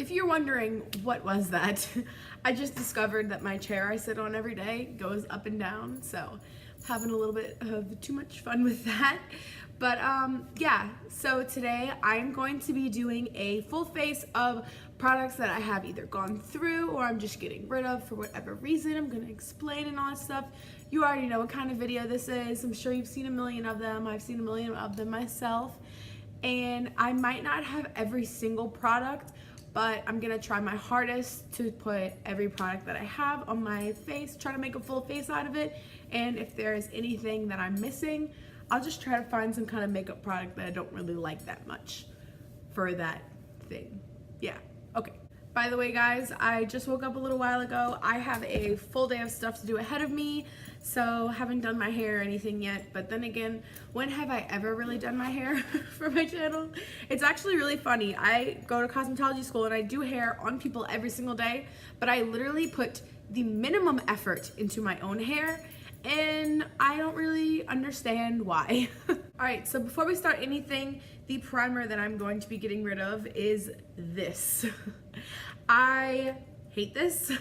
If you're wondering what was that, I just discovered that my chair I sit on every day goes up and down, so having a little bit of too much fun with that. But yeah, so today I'm going to be doing a full face of products that I have either gone through or I'm just getting rid of for whatever reason. I'm gonna explain and all that stuff. You already know what kind of video this is. I'm sure you've seen a million of them. I've seen a million of them myself. And I might not have every single product, but I'm gonna try my hardest to put every product that I have on my face, try to make a full face out of it. And if there's anything that I'm missing, I'll just try to find some kind of makeup product that I don't really like that much for that thing. Yeah, okay. By the way, guys, I just woke up a little while ago. I have a full day of stuff to do ahead of me, so haven't done my hair or anything yet. But then again, when have I ever really done my hair for my channel? It's actually really funny. I go to cosmetology school and I do hair on people every single day, but I literally put the minimum effort into my own hair, and I don't really understand why. All right, so before we start anything, the primer that I'm going to be getting rid of is this. I hate this,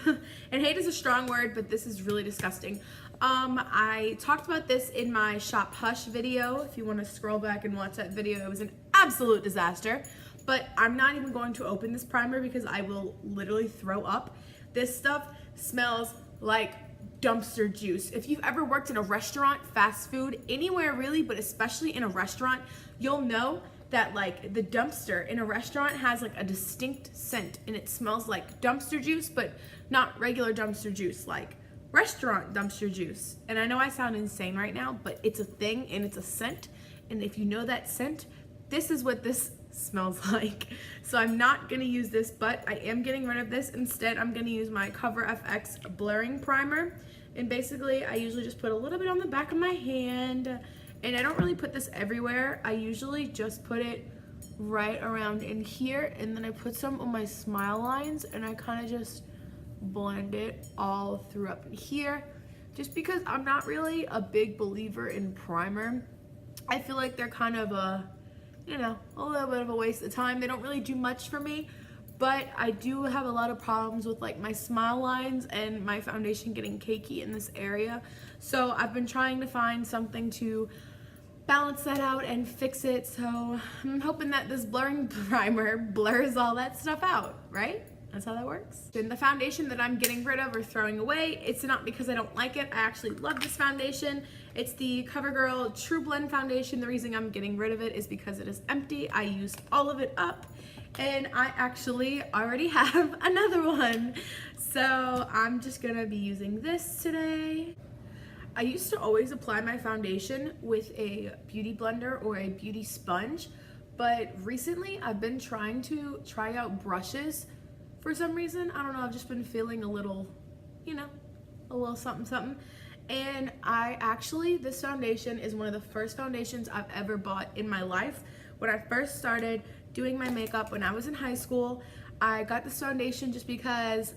and hate is a strong word, but this is really disgusting. I talked about this in my Shop Hush video. If you want to scroll back and watch that video, it was an absolute disaster. But I'm not even going to open this primer because I will literally throw up. This stuff smells like dumpster juice. If you've ever worked in a restaurant, fast food, anywhere really, but especially in a restaurant, you'll know that like the dumpster in a restaurant has like a distinct scent, and it smells like dumpster juice, but not regular dumpster juice, like restaurant dumpster juice. And I know I sound insane right now, but it's a thing and it's a scent. And if you know that scent, this is what this smells like. So I'm not gonna use this, but I am getting rid of this. Instead, I'm gonna use my Cover FX blurring primer. And basically, I usually just put a little bit on the back of my hand, and I don't really put this everywhere. I usually just put it right around in here, and then I put some on my smile lines, and I kind of just blend it all through up in here, just because I'm not really a big believer in primer. I feel like they're kind of a, you know, a little bit of a waste of time. They don't really do much for me, but I do have a lot of problems with like my smile lines and my foundation getting cakey in this area. So I've been trying to find something to balance that out and fix it. So I'm hoping that this blurring primer blurs all that stuff out, right? That's how that works. Then the foundation that I'm getting rid of or throwing away, it's not because I don't like it. I actually love this foundation. It's the CoverGirl True Blend foundation. The reason I'm getting rid of it is because it is empty. I used all of it up, and I actually already have another one. So I'm just gonna be using this today. I used to always apply my foundation with a beauty blender or a beauty sponge, but recently I've been trying to try out brushes for some reason. I don't know, I've just been feeling a little, you know, a little something something. And this foundation is one of the first foundations I've ever bought in my life. When I first started doing my makeup when I was in high school, I got this foundation just because,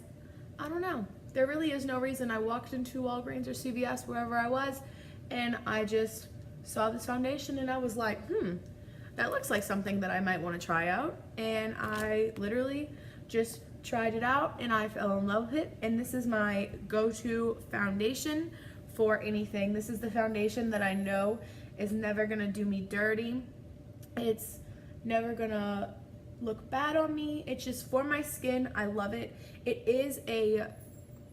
I don't know, there really is no reason. I walked into Walgreens or CVS, wherever I was, and I just saw this foundation and I was like, that looks like something that I might want to try out. And I literally just tried it out and I fell in love with it. And this is my go-to foundation for anything. This is the foundation that I know is never gonna do me dirty. It's never gonna look bad on me. It's just for my skin. I love it. It is a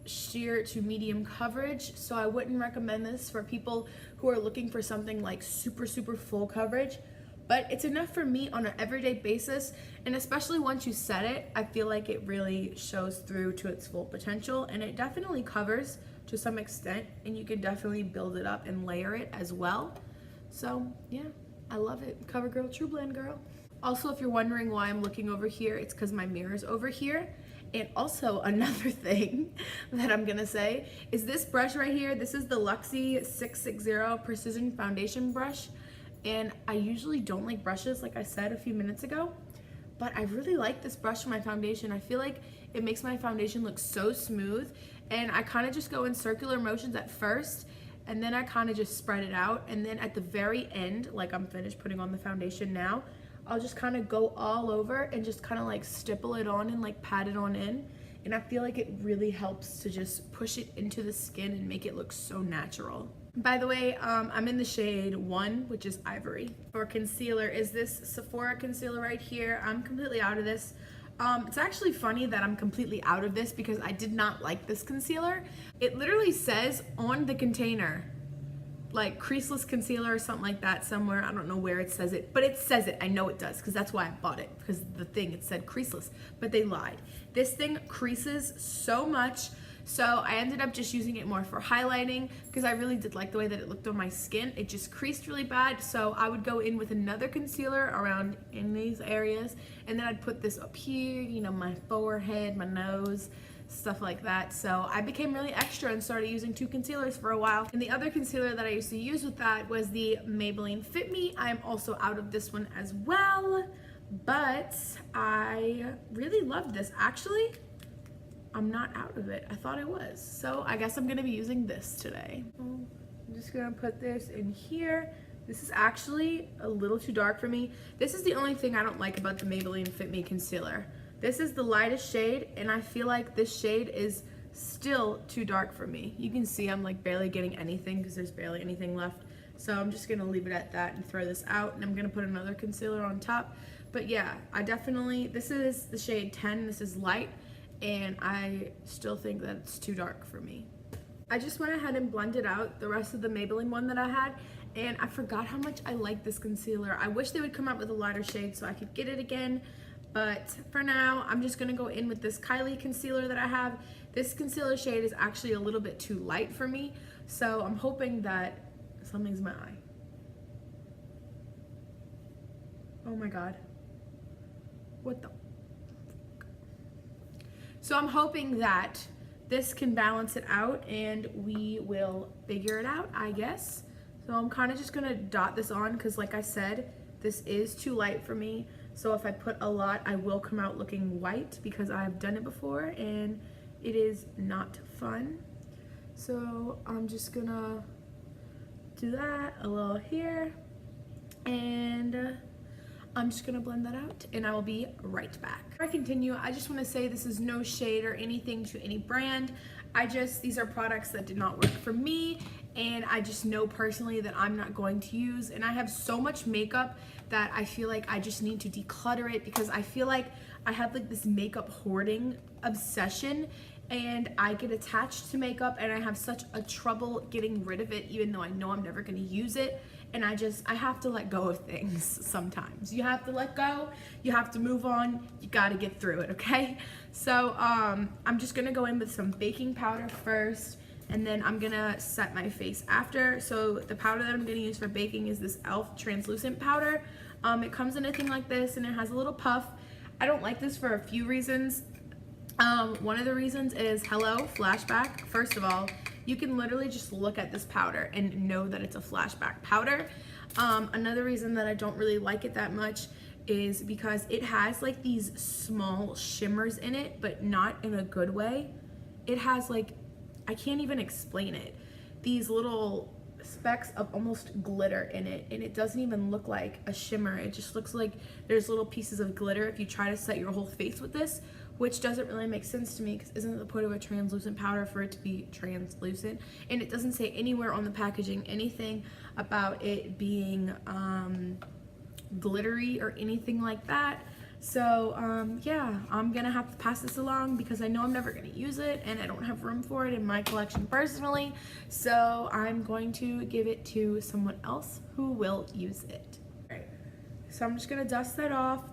sheer to medium coverage, so I wouldn't recommend this for people who are looking for something like super full coverage, but it's enough for me on an everyday basis. And especially once you set it, I feel like it really shows through to its full potential, and it definitely covers to some extent, and you can definitely build it up and layer it as well. So yeah, I love it. CoverGirl True Blend girl. Also, if you're wondering why I'm looking over here, it's because my mirror's over here. And also another thing that I'm gonna say is this brush right here. This is the Luxie 660 Precision Foundation Brush. And I usually don't like brushes, like I said a few minutes ago, but I really like this brush for my foundation. I feel like it makes my foundation look so smooth, and I kind of just go in circular motions at first, and then I kind of just spread it out, and then at the very end, like I'm finished putting on the foundation now, I'll just kind of go all over and just kind of like stipple it on and like pat it on in. And I feel like it really helps to just push it into the skin and make it look so natural. By the way, I'm in the shade 1, which is Ivory. For concealer is this Sephora concealer right here. I'm completely out of this. It's actually funny that I'm completely out of this because I did not like this concealer. It literally says on the container, like creaseless concealer or something like that somewhere. I don't know where it says it, but it says it. I know it does because that's why I bought it, because the thing, it said creaseless, but they lied. This thing creases so much. So I ended up just using it more for highlighting because I really did like the way that it looked on my skin. It just creased really bad. So I would go in with another concealer around in these areas, and then I'd put this up here, you know, my forehead, my nose, stuff like that. So I became really extra and started using 2 concealers for a while. And the other concealer that I used to use with that was the Maybelline Fit Me. I'm also out of this one as well, but I really loved this. Actually, I'm not out of it. I thought I was. So I guess I'm gonna be using this today. I'm just gonna put this in here. This is actually a little too dark for me. This is the only thing I don't like about the Maybelline Fit Me concealer. This is the lightest shade, and I feel like this shade is still too dark for me. You can see I'm like barely getting anything because there's barely anything left. So I'm just gonna leave it at that and throw this out, and I'm gonna put another concealer on top. But yeah, I definitely, this is the shade 10, this is light, and I still think that it's too dark for me. I just went ahead and blended out the rest of the Maybelline one that I had, and I forgot how much I like this concealer. I wish they would come out with a lighter shade so I could get it again, but for now, I'm just gonna go in with this Kylie concealer that I have. This concealer shade is actually a little bit too light for me, so I'm hoping that something's in my eye. Oh my God. What the? So I'm hoping that this can balance it out and we will figure it out, I guess. So I'm kind of just gonna dot this on because like I said, this is too light for me. So if I put a lot, I will come out looking white because I've done it before and it is not fun. So I'm just gonna do that a little here, and I'm just gonna blend that out and I will be right back. Before I continue, I just wanna say this is no shade or anything to any brand. These are products that did not work for me, and I just know personally that I'm not going to use, and I have so much makeup that I feel like I just need to declutter it because I feel like I have like this makeup hoarding obsession, and I get attached to makeup and I have such a trouble getting rid of it even though I know I'm never gonna use it. And I have to let go of things sometimes. You have to let go, you have to move on, you gotta get through it, okay? So I'm just gonna go in with some baking powder first, and then I'm gonna set my face after. So the powder that I'm gonna use for baking is this e.l.f. translucent powder. It comes in a thing like this and it has a little puff. I don't like this for a few reasons. One of the reasons is, hello, flashback. First of all, you can literally just look at this powder and know that it's a flashback powder. Another reason that I don't really like it that much is because it has like these small shimmers in it, but not in a good way. It has like, I can't even explain it. These little specks of almost glitter in it, and it doesn't even look like a shimmer. It just looks like there's little pieces of glitter if you try to set your whole face with this, which doesn't really make sense to me because isn't the point of a translucent powder for it to be translucent? And it doesn't say anywhere on the packaging anything about it being glittery or anything like that. So yeah, I'm gonna have to pass this along because I know I'm never gonna use it and I don't have room for it in my collection personally. So I'm going to give it to someone else who will use it. All right, so I'm just gonna dust that off.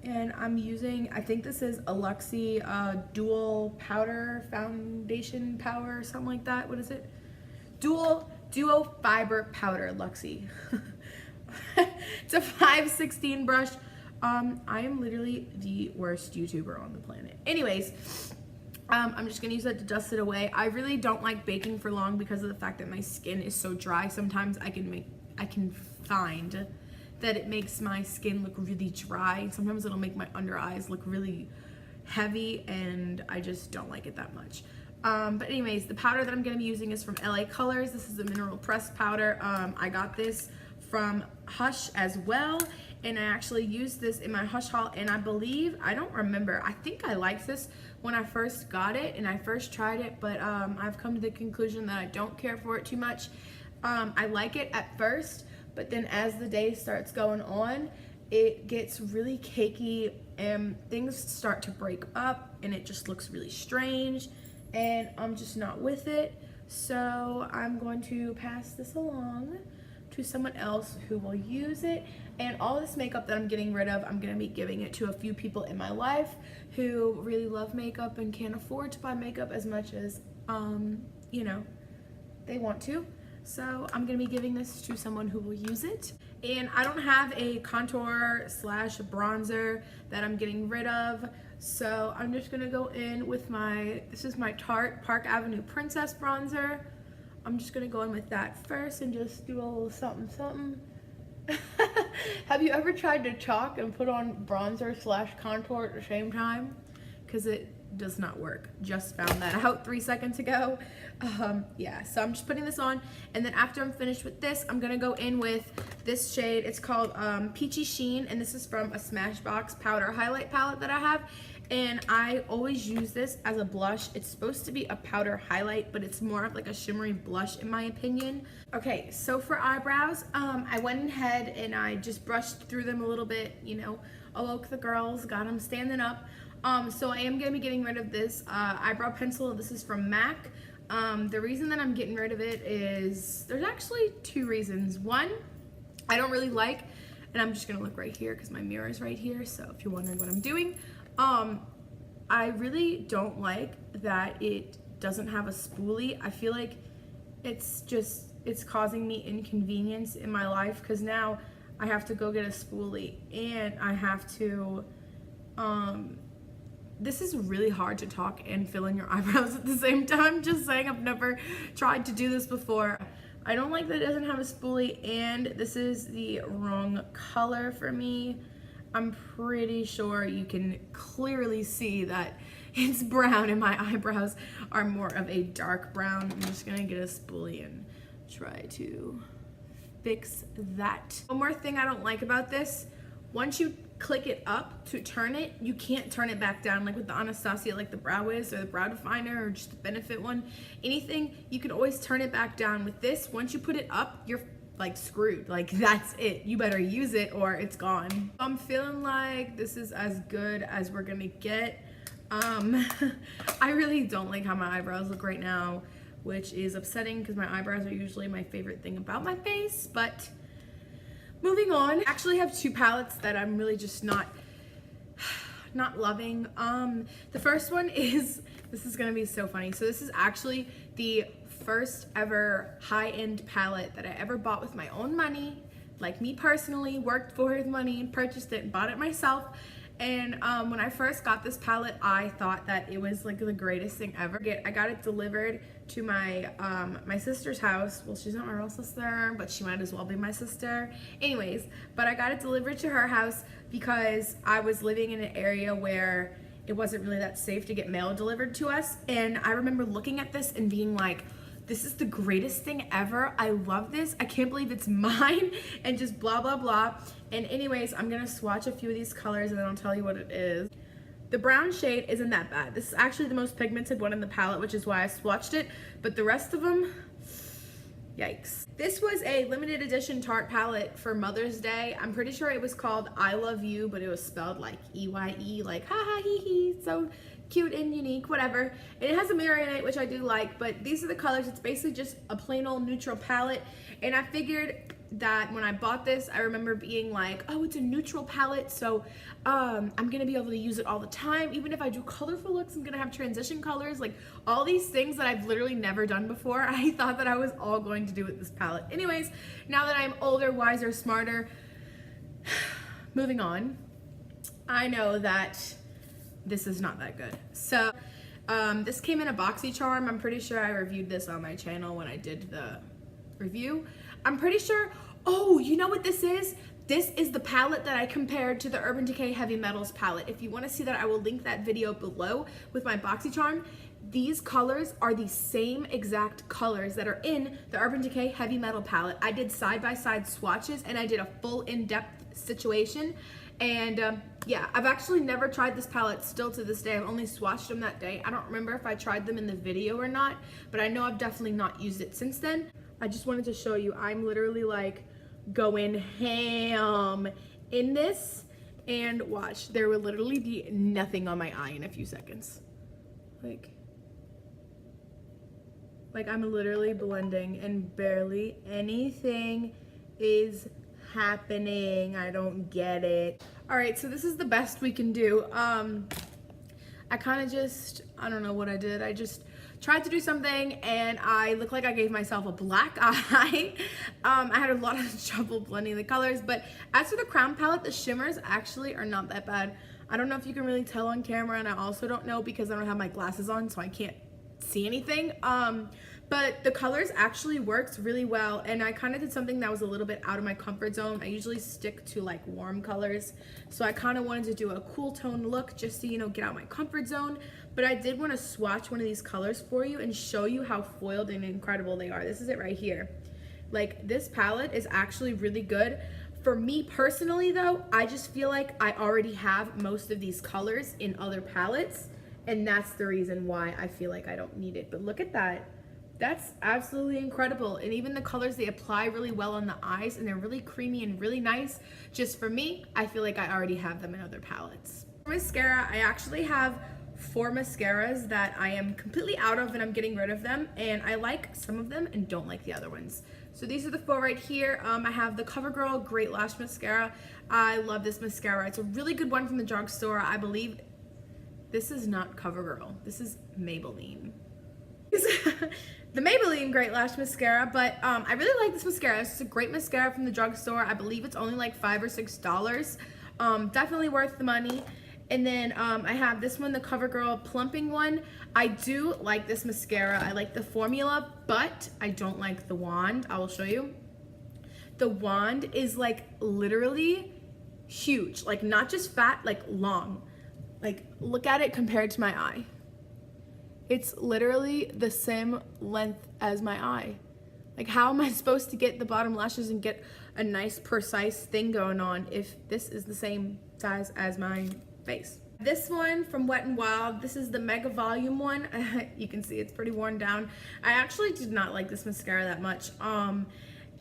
And I'm using, I think this is a Luxie dual powder foundation power or something like that. What is it? Duo fiber powder Luxie. It's a 516 brush. I am literally the worst YouTuber on the planet. Anyways, I'm just gonna use that to dust it away. I really don't like baking for long because of the fact that my skin is so dry. Sometimes I can find that it makes my skin look really dry. Sometimes it'll make my under eyes look really heavy, and I just don't like it that much. But anyways, the powder that I'm gonna be using is from LA Colors. This is the Mineral Pressed powder. I got this from Hush as well. And I actually used this in my Hush haul, and I don't remember, I think I liked this when I first got it and I first tried it, but I've come to the conclusion that I don't care for it too much. I like it at first, but then as the day starts going on, it gets really cakey and things start to break up and it just looks really strange, and I'm just not with it. So I'm going to pass this along to someone else who will use it. And all this makeup that I'm getting rid of, I'm gonna be giving it to a few people in my life who really love makeup and can't afford to buy makeup as much as, you know, they want to. So I'm gonna be giving this to someone who will use it. And I don't have a contour slash bronzer that I'm getting rid of. So I'm just gonna go in with this is my Tarte Park Avenue Princess bronzer. I'm just gonna go in with that first and just do a little something something. Have you ever tried to chalk and put on bronzer slash contour at the same time? Because it does not work. Just found that out 3 seconds ago. Yeah, so I'm just putting this on, and then after I'm finished with this, I'm gonna go in with this shade. It's called Peachy Sheen, and this is from a Smashbox powder highlight palette that I have. And I always use this as a blush. It's supposed to be a powder highlight, but it's more of like a shimmery blush in my opinion. Okay, so for eyebrows, I went ahead and I just brushed through them a little bit, you know, awoke the girls, got them standing up. So I am gonna be getting rid of this eyebrow pencil. This is from MAC. The reason that I'm getting rid of it is, there's actually 2 reasons. One, I don't really like, and I'm just gonna look right here because my mirror is right here, so if you're wondering what I'm doing. I really don't like that it doesn't have a spoolie. I feel like it's causing me inconvenience in my life, because now I have to go get a spoolie and I have to, this is really hard to talk and fill in your eyebrows at the same time. Just saying, I've never tried to do this before. I don't like that it doesn't have a spoolie, and this is the wrong color for me. I'm pretty sure you can clearly see that it's brown and my eyebrows are more of a dark brown. I'm just gonna get a spoolie and try to fix that. One more thing I don't like about this, once you click it up to turn it, you can't turn it back down like with the Anastasia, like the Brow Wiz or the Brow Definer or just the Benefit one. Anything, you can always turn it back down. With this, once you put it up, you're like screwed, like that's it. You better use it or it's gone. I'm feeling like this is as good as we're gonna get. I really don't like how my eyebrows look right now, which is upsetting because my eyebrows are usually my favorite thing about my face, but moving on. I actually have 2 palettes that I'm really just not loving. The first one is, this is gonna be so funny. So this is actually the first ever high-end palette that I ever bought with my own money, like me personally, worked for his money and purchased it and bought it myself. And when I first got this palette, I thought that it was like the greatest thing ever. I got it delivered to my my sister's house. Well, she's not my real sister, but she might as well be my sister. Anyways, but I got it delivered to her house because I was living in an area where it wasn't really that safe to get mail delivered to us. And I remember looking at this and being like, this is the greatest thing ever. I love this. I can't believe it's mine, and just blah, blah, blah. And anyways, I'm gonna swatch a few of these colors and then I'll tell you what it is. The brown shade isn't that bad. This is actually the most pigmented one in the palette, which is why I swatched it, but the rest of them, yikes. This was a limited edition Tarte palette for Mother's Day. I'm pretty sure it was called I Love You, but it was spelled like E-Y-E, like ha ha hee hee, so cute and unique, whatever. And it has a mirror in it, which I do like, but these are the colors. It's basically just a plain old neutral palette. And I figured that when I bought this, I remember being like, oh, it's a neutral palette, so I'm gonna be able to use it all the time. Even if I do colorful looks, I'm gonna have transition colors, like all these things that I've literally never done before. I thought that I was all going to do with this palette. Anyways, now that I'm older, wiser, smarter, moving on, I know that this is not that good. So this came in a BoxyCharm. I'm pretty sure I reviewed this on my channel when I did the review. I'm pretty sure, oh, you know what this is? This is the palette that I compared to the Urban Decay Heavy Metals palette. If you want to see that, I will link that video below with my BoxyCharm. These colors are the same exact colors that are in the Urban Decay Heavy Metal palette. I did side-by-side swatches and I did a full in-depth situation. And yeah, I've actually never tried this palette still to this day. I've only swatched them that day. I don't remember if I tried them in the video or not, but I know I've definitely not used it since then. I just wanted to show you, I'm literally like going ham in this, and watch, there will literally be nothing on my eye in a few seconds. Like I'm literally blending and barely anything is happening. I don't get it. All right, so this is the best we can do. I kind of just, I don't know what I did. I just tried to do something and I look like I gave myself a black eye. I had a lot of trouble blending the colors, but as for the Crown palette, the shimmers actually are not that bad. I don't know if you can really tell on camera, and I also don't know because I don't have my glasses on, so I can't see anything. But the colors actually works really well, and I kind of did something that was a little bit out of my comfort zone. I usually stick to like warm colors, so I kind of wanted to do a cool tone look just to, you know, get out my comfort zone. But I did want to swatch one of these colors for you and show you how foiled and incredible they are. This is it right here. Like, this palette is actually really good. For me personally though, I just feel like I already have most of these colors in other palettes, and that's the reason why I feel like I don't need it. But look at that. That's absolutely incredible. And even the colors, they apply really well on the eyes, and they're really creamy and really nice. Just for me, I feel like I already have them in other palettes. For mascara, I actually have 4 mascaras that I am completely out of and I'm getting rid of them. And I like some of them and don't like the other ones. So these are the 4 right here. I have the CoverGirl Great Lash Mascara. I love this mascara. It's a really good one from the drugstore. I believe this is not CoverGirl. This is Maybelline. The Maybelline Great Lash Mascara, but I really like this mascara. It's a great mascara from the drugstore. I believe it's only like $5 or $6. Definitely worth the money. And then I have this one, the CoverGirl Plumping one. I do like this mascara. I like the formula, but I don't like the wand. I will show you. The wand is like literally huge. Like not just fat, like long. Like look at it compared to my eye. It's literally the same length as my eye. Like, how am I supposed to get the bottom lashes and get a nice precise thing going on if this is the same size as my face? This one from Wet n Wild, this is the Mega Volume one. You can see it's pretty worn down. I actually did not like this mascara that much.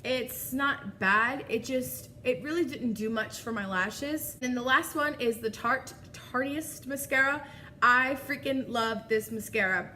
It's not bad, it really didn't do much for my lashes. And the last one is the Tartiest Mascara. I freaking love this mascara.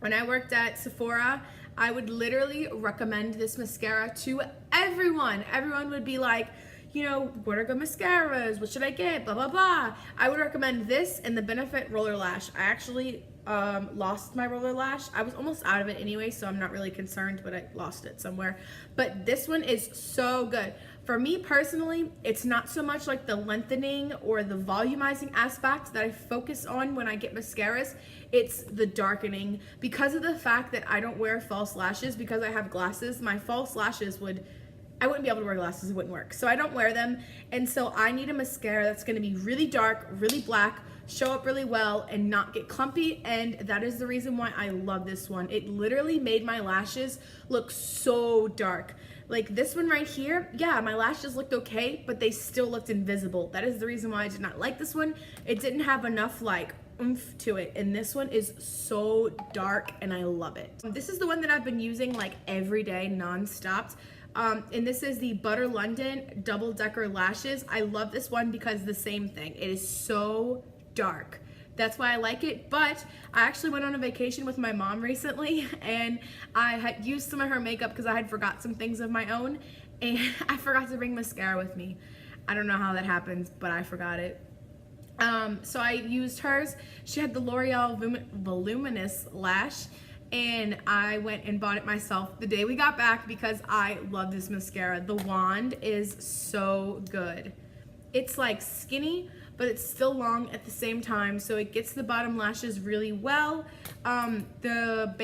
When I worked at Sephora, I would literally recommend this mascara to everyone. Everyone would be like, you know, what are good mascaras? What should I get? Blah, blah, blah. I would recommend this and the Benefit Roller Lash. I actually lost my roller lash. I was almost out of it anyway, so I'm not really concerned, but I lost it somewhere. But this one is so good. For me personally, it's not so much like the lengthening or the volumizing aspect that I focus on when I get mascaras. It's the darkening. Because of the fact that I don't wear false lashes, because I have glasses, my false lashes I wouldn't be able to wear glasses, it wouldn't work. So I don't wear them, and so I need a mascara that's gonna be really dark, really black, show up really well, and not get clumpy, and that is the reason why I love this one. It literally made my lashes look so dark. Like this one right here, yeah, my lashes looked okay, but they still looked invisible. That is the reason why I did not like this one. It didn't have enough like oomph to it, and this one is so dark and I love it. This is the one that I've been using like every day non-stop. And this is the Butter London Double Decker Lashes. I love this one because the same thing. It is so dark. That's why I like it. But I actually went on a vacation with my mom recently, and I had used some of her makeup because I had forgot some things of my own, and I forgot to bring mascara with me. I don't know how that happens, but I forgot it. So I used hers. She had the L'Oreal Voluminous Lash, and I went and bought it myself the day we got back because I love this mascara. The wand is so good. It's like skinny, but it's still long at the same time, so it gets the bottom lashes really well. The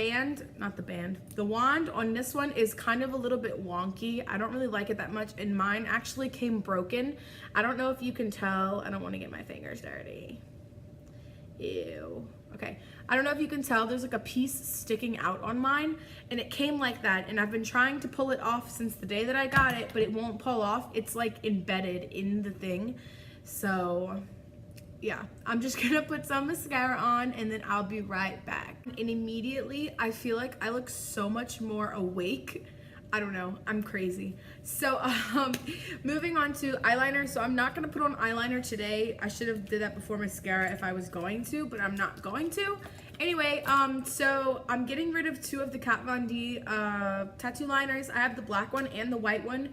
wand on this one is kind of a little bit wonky. I don't really like it that much, and mine actually came broken. I don't know if you can tell. I don't want to get my fingers dirty. Ew. Okay, I don't know if you can tell, there's like a piece sticking out on mine, and it came like that, and I've been trying to pull it off since the day that I got it, but it won't pull off. It's like embedded in the thing. So yeah, I'm just gonna put some mascara on and then I'll be right back. And immediately I feel like I look so much more awake. I don't know, I'm crazy. So moving on to eyeliner. So I'm not gonna put on eyeliner today. I should have did that before mascara if I was going to, but I'm not going to. Anyway, so I'm getting rid of 2 of the Kat Von D tattoo liners. I have the black one and the white one.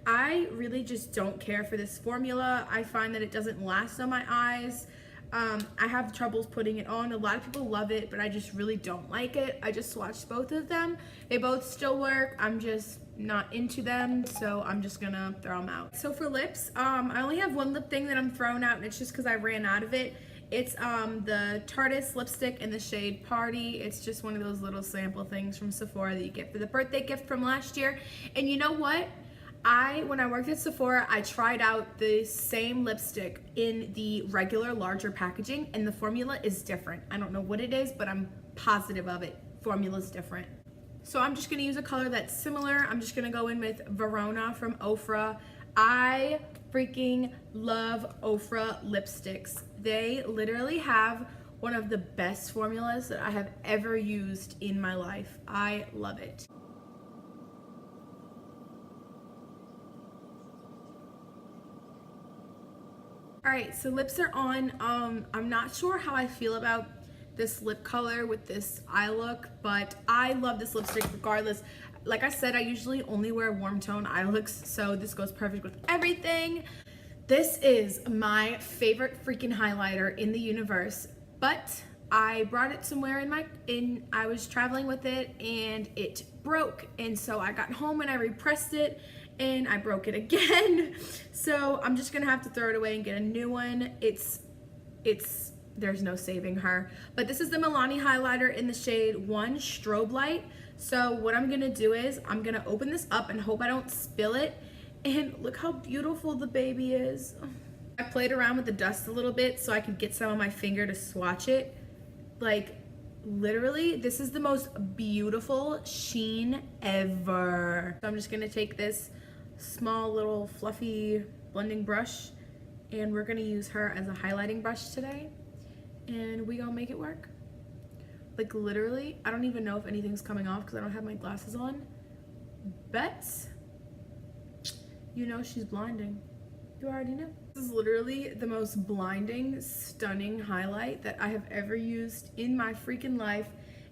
I really just don't care for this formula. I find that it doesn't last on my eyes. I have troubles putting it on. A lot of people love it, but I just really don't like it. I just swatched both of them. They both still work. I'm just not into them, so I'm just gonna throw them out. So for lips, I only have one lip thing that I'm throwing out, and it's just because I ran out of it. It's the Tarteist lipstick in the shade Party. It's just one of those little sample things from Sephora that you get for the birthday gift from last year. And you know what? When I worked at Sephora, I tried out the same lipstick in the regular larger packaging, and the formula is different. I don't know what it is, but I'm positive of it. Formula's different. So I'm just gonna use a color that's similar. I'm just gonna go in with Verona from Ofra. I freaking love Ofra lipsticks. They literally have one of the best formulas that I have ever used in my life. I love it. All right, so lips are on. I'm not sure how I feel about this lip color with this eye look, but I love this lipstick regardless. Like I said, I usually only wear warm tone eye looks, so this goes perfect with everything. This is my favorite freaking highlighter in the universe, but I brought it somewhere I was traveling with it and it broke, and so I got home and I repressed it and I broke it again. So I'm just gonna have to throw it away and get a new one. There's no saving her. But this is the Milani highlighter in the shade 1 Strobe Light. So what I'm gonna do is I'm gonna open this up and hope I don't spill it. And look how beautiful the baby is. I played around with the dust a little bit so I could get some on my finger to swatch it. Like, literally, this is the most beautiful sheen ever. So I'm just gonna take this small little fluffy blending brush and we're gonna use her as a highlighting brush today, and we gonna make it work. Like literally, I don't even know if anything's coming off because I don't have my glasses on, but you know she's blinding. You already know. This is literally the most blinding, stunning highlight that I have ever used in my freaking life,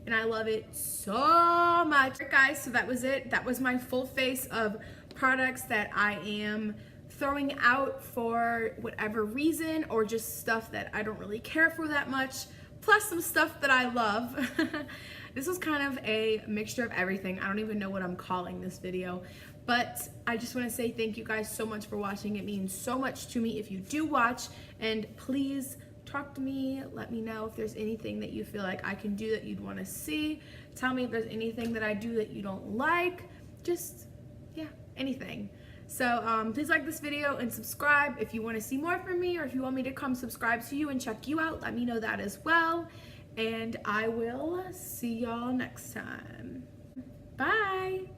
and I love it so much. Alright guys, so that was it. That was my full face of products that I am throwing out for whatever reason, or just stuff that I don't really care for that much, plus some stuff that I love. This was kind of a mixture of everything. I don't even know what I'm calling this video, but I just want to say thank you guys so much for watching. It means so much to me if you do watch, and please talk to me. Let me know if there's anything that you feel like I can do that you'd want to see. Tell me if there's anything that I do that you don't like. Just, yeah, anything. So please like this video and subscribe if you want to see more from me, or if you want me to come subscribe to you and check you out, let me know that as well. And I will see y'all next time. Bye.